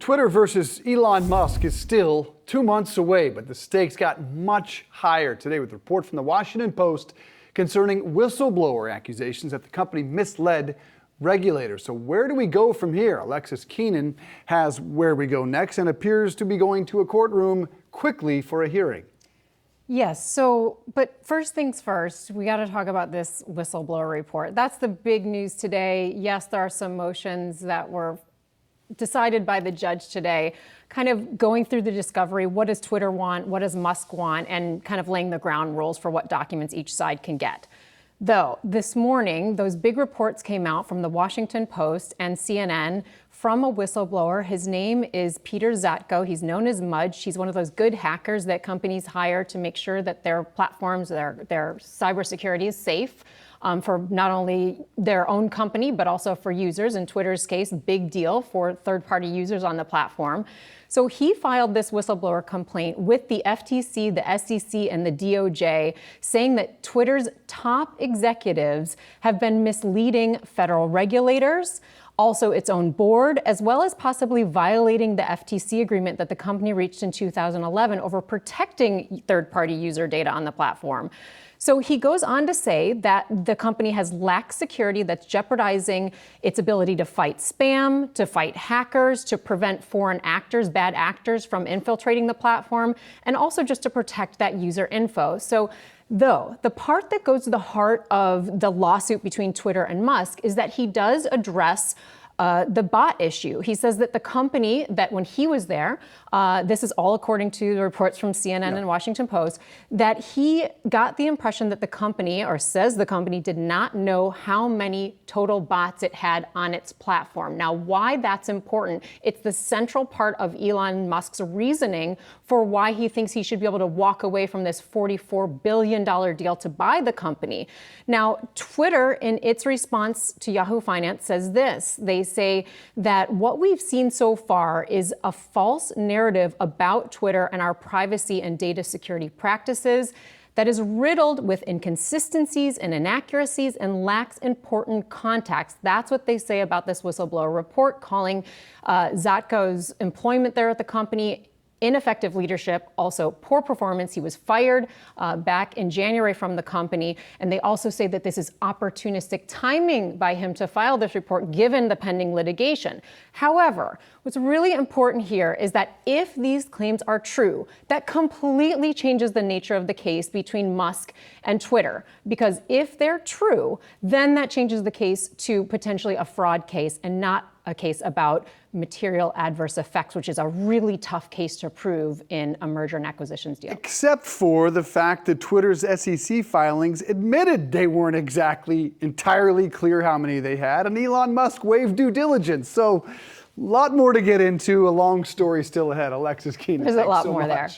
Twitter versus Elon Musk is still 2 months away, but the stakes got much higher today with a report from the Washington Post concerning whistleblower accusations that the company misled regulators. So where do we go from here? Alexis Keenan has where we go next and appears to be going to a courtroom quickly for a hearing. Yes, but first things first, we got to talk about this whistleblower report. That's the big news today. Yes, there are some motions that were decided by the judge today, kind of going through the discovery. What does Twitter want? What does Musk want? And kind of laying the ground rules for what documents each side can get. Though this morning, those big reports came out from the Washington Post and CNN from a whistleblower. His name is Peter Zatko. He's known as Mudge. He's one of those good hackers that companies hire to make sure that their platforms, their cybersecurity is safe. For not only their own company, but also for users. In Twitter's case, big deal for third-party users on the platform. So he filed this whistleblower complaint with the FTC, the SEC, and the DOJ, saying that Twitter's top executives have been misleading federal regulators, also its own board, as well as possibly violating the FTC agreement that the company reached in 2011 over protecting third-party user data on the platform. So he goes on to say that the company has lax security that's jeopardizing its ability to fight spam, to fight hackers, to prevent foreign actors, bad actors from infiltrating the platform, and also just to protect that user info. So though the part that goes to the heart of the lawsuit between Twitter and Musk is that he does address the bot issue. He says that the company, that when he was there, this is all according to the reports from CNN and Washington Post, that he got the impression that the company, or says the company, did not know how many total bots it had on its platform. Now, why that's important, it's the central part of Elon Musk's reasoning for why he thinks he should be able to walk away from this $44 billion deal to buy the company. Now, Twitter, in its response to Yahoo Finance, says this. They say that what we've seen so far is a false narrative about Twitter and our privacy and data security practices that is riddled with inconsistencies and inaccuracies and lacks important context. That's what they say about this whistleblower report, calling Zatko's employment there at the company ineffective leadership, also poor performance. He was fired back in January from the company. And they also say that this is opportunistic timing by him to file this report, given the pending litigation. However, what's really important here is that if these claims are true, that completely changes the nature of the case between Musk and Twitter. Because if they're true, then that changes the case to potentially a fraud case and not a case about material adverse effects, which is a really tough case to prove in a merger and acquisitions deal. Except for the fact that Twitter's SEC filings admitted they weren't exactly entirely clear how many they had, and Elon Musk waived due diligence. So a lot more to get into, a long story still ahead. Alexis Keenan, There's a lot so more much. there.